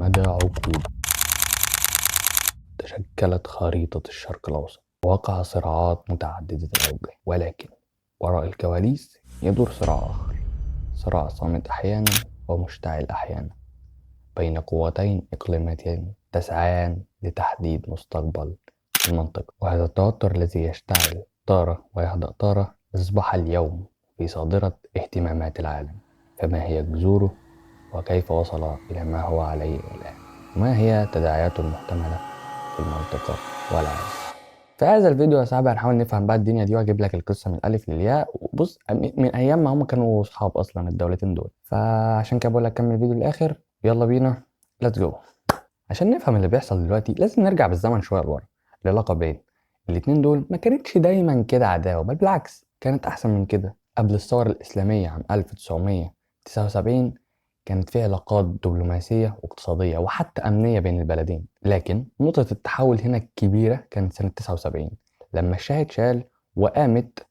مدى عقود تشكلت خريطة الشرق الأوسط، وقع صراعات متعددة الأوجه، ولكن وراء الكواليس يدور صراع آخر، صراع صامت أحيانا ومشتعل أحيانا بين قوتين إقليميتين تسعيان لتحديد مستقبل المنطقة. وهذا التوتر الذي يشتعل تارة ويهدأ تارة أصبح اليوم في صادرة اهتمامات العالم. فما هي جذوره؟ وكيف وصل إلى ما هو عليه الآن؟ وما هي تداعياته المحتملة في المنطقة والعالم؟ في هذا الفيديو يا صاحبي هنحاول نفهم بقى الدنيا دي، واجيب لك القصة من الألف للياء. وبص، من أيام ما هم كانوا أصحاب أصلا الدولتين دول، فعشان كده بقول لك كمل الفيديو للآخر. يلا بينا، ليتس جو. عشان نفهم اللي بيحصل دلوقتي لازم نرجع بالزمن شوية لورا. العلاقة بين الاتنين دول ما كانتش دايما كده عداوة، بل بالعكس كانت أحسن من كده. قبل الثورة الإسلامية عام 1979 كانت في علاقات دبلوماسية واقتصادية وحتى أمنية بين البلدين. لكن نقطة التحول هنا الكبيرة كانت سنة 79 لما الشاه شال وقامت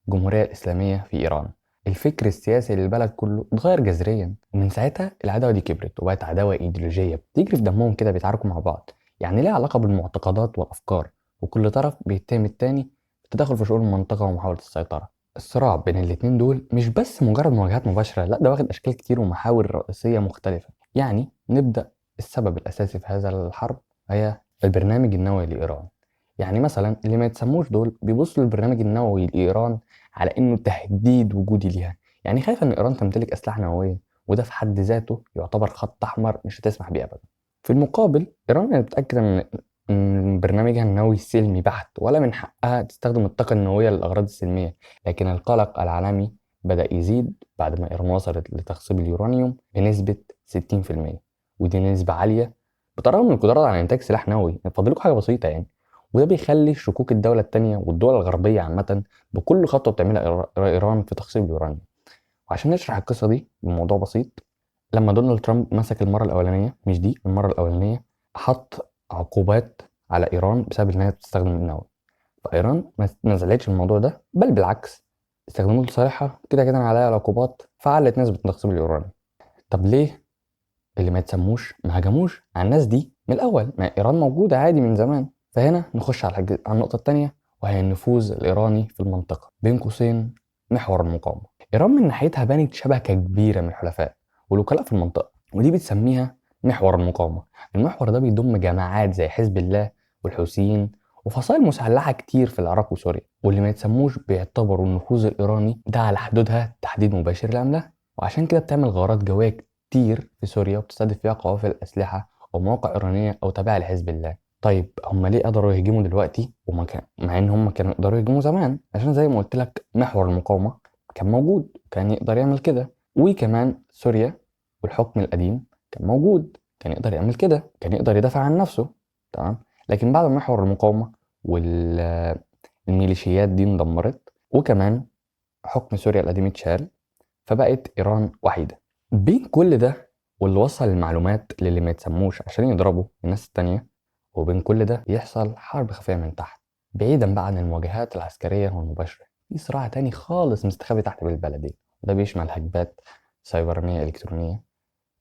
الجمهورية الإسلامية في إيران. الفكر السياسي للبلد كله اتغير جذريا، ومن ساعتها العداوة دي كبرت وبقت عداوة إيديولوجية بتجري في دمهم كده، بيتعاركوا مع بعض. يعني ليها علاقة بالمعتقدات والأفكار، وكل طرف بيتهم التاني بالتدخل في شؤون المنطقة ومحاولة السيطرة. الصراع بين الاتنين دول مش بس مجرد مواجهات مباشرة، لا ده واخد أشكال كتير ومحاور رئيسية مختلفة. يعني نبدأ. السبب الأساسي في هذا الحرب هي البرنامج النووي لإيران. يعني مثلا اللي ما يتسموش دول بيبصوا للبرنامج النووي لإيران على انه تهديد وجودي ليها. يعني خايفه ان ايران تمتلك اسلحه نوويه، وده في حد ذاته يعتبر خط احمر مش هتسمح بيه ابدا. في المقابل ايران كانت متاكده من برنامجها النووي سلمي بحت، ولا من حقها تستخدم الطاقه النوويه للاغراض السلميه. لكن القلق العالمي بدا يزيد بعد ما ايران وصلت لتخصيب اليورانيوم بنسبه 60%، ودي نسبه عاليه بترغم من القدرات على انتاج سلاح نووي. فاضلكوا حاجه بسيطه يعني. وده بيخلي شكوك الدوله الثانيه والدول الغربيه عامه بكل خطوة بتعملها إيران في تخصيب اليورانيوم. وعشان نشرح القصة دي بموضوع بسيط، لما دونالد ترامب مسك المرة الأولانية، مش دي المرة الأولانية، حط عقوبات على إيران بسبب إنها بتستخدم النووي. فإيران ما نزلتش الموضوع ده، بل بالعكس استخدموه لصالحها. كده كده عليها العقوبات فعلت نسبة تخصيب اليورانيوم. طب ليه اللي ما يتسموش ما هجموش على الناس دي من الأول؟ ما إيران موجودة عادي من زمان. فهنا نخش على النقطة التانية، وهي النفوذ الإيراني في المنطقة، بين قوسين محور المقاومة. إيران من ناحيتها بنت شبكة كبيرة من الحلفاء والوكلاء في المنطقة، ودي بتسميها محور المقاومة. المحور ده بيضم جماعات زي حزب الله والحوثيين وفصائل مسلحة كتير في العراق وسوريا. واللي ما يتسموش بيعتبروا النفوذ الإيراني ده على حدودها تحديد مباشر لأملاها، وعشان كده بتعمل غارات جوية كتير في سوريا وبتستهدف فيها قوافل أسلحة ومواقع إيرانية أو تابعة لحزب الله. طيب هم ليه قدروا يهجموا دلوقتي مع ان هم كانوا يقدروا يهجموا زمان؟ عشان زي ما قلت لك محور المقاومة كان موجود، كان يقدر يعمل كده. وكمان سوريا والحكم القديم كان موجود، كان يقدر يعمل كده، كان يقدر يدافع عن نفسه. تمام. لكن بعد ما محور المقاومة والميليشيات دي اندمرت، وكمان حكم سوريا القديم اتشال، فبقت إيران وحيدة بين كل ده. واللي وصل المعلومات للي ما يتسموش عشان يضربوا الناس التانية، وبين كل ده يحصل حرب خفية من تحت، بعيدا بقى عن المواجهات العسكرية والمباشرة. في صراع تاني خالص مستخبي تحت بالبلدين، وده بيشمل هجمات سيبرانية إلكترونية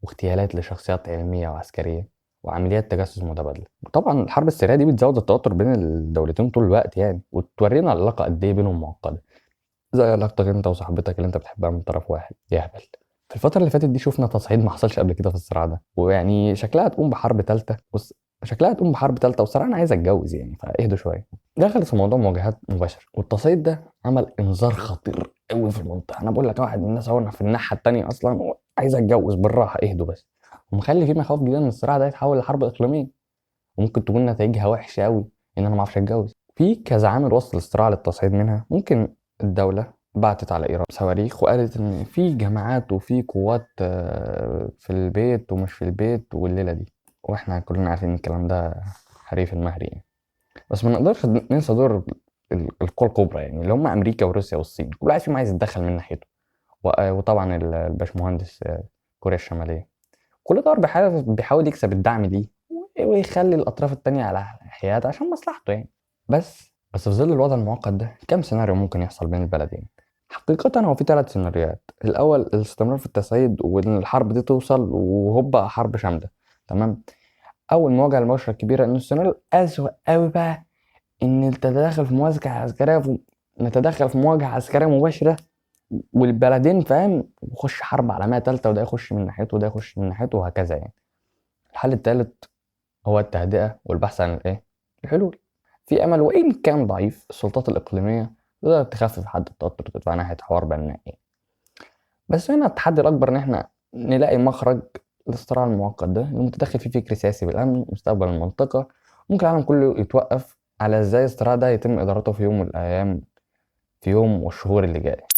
واغتيالات لشخصيات علمية وعسكرية وعمليات تجسس متبادلة. طبعا الحرب السريعة دي بتزود التوتر بين الدولتين طول الوقت يعني، وتورينا العلاقة قد ايه بينهم معقدة، زي علاقتك انت وصاحبتك اللي انت بتحبها من طرف واحد يهبل. في الفترة اللي فاتت دي شفنا تصعيد ما حصلش قبل كده في الصراع ده، ويعني شكلها هتقوم بحرب تالتة. بص، شكلها هتقوم بحرب تالتة، والصراحة أنا عايز أتجوز يعني، فاهدوا شوية. دخلت في موضوع مواجهات مباشرة، والتصعيد ده عمل إنذار خطير قوي في المنطقة. أنا بقول لك واحد من الناس أهو، أنا في الناحية التانية أصلا عايز أتجوز بالراحة، اهدوا بس. ومخلي في مخاوف جدا إن الصراع ده يتحول لحرب إقليمية، وممكن تكون نتائجها وحشة قوي، إن أنا ما أعرفش أتجوز. في كذا عامل وسط الصراع للتصعيد، منها ممكن الدولة بعتت على إيران صواريخ وقالت إن في جماعات وفي قوات في البيت ومش في البيت والليلة دي، وإحنا كلنا عارفين الكلام ده حريف المهري يعني. بس ما نقدرش ننسى دور القوى الكبرى، يعني اللي هم أمريكا وروسيا والصين. كل واحد فيهم عايز يتدخل من ناحيته. وطبعا الباشمهندس كوريا الشمالية. كل دور بيحاول يكسب الدعم ليه ويخلي الأطراف التانية على حياد عشان مصلحته يعني. بس في ظل الوضع المعقد ده كم سيناريو ممكن يحصل بين البلدين؟ حقيقة هو في 3 سيناريوهات. الأول الاستمرار في التصعيد وإن الحرب دي توصل وهوبا حرب شاملة. تمام. أول مواجهة المباشرة الكبيرة إن السيناريو الأسوأ أوي بقى إن تتدخل في مواجهة عسكرية نتدخل في مواجهة عسكرية مباشرة والبلدين فاهم يخش حرب عالمية تالتة، وده يخش من ناحيته وده يخش من ناحيته وهكذا يعني. الحل التالت هو التهدئة والبحث عن الإيه؟ الحلول. في أمل وإن كان ضعيف، السلطات الإقليمية تقدر تخفف حد التوتر وتدفع ناحية حوار بناء. بس هنا التحدي الأكبر إن إحنا نلاقي مخرج للصراع المعقد ده المتدخل فيه فكر سياسي بالأمن مستقبل المنطقة. ممكن العالم كله يتوقف على إزاي الصراع ده يتم إدارته في يوم من الأيام، في يوم والشهور اللي جاية.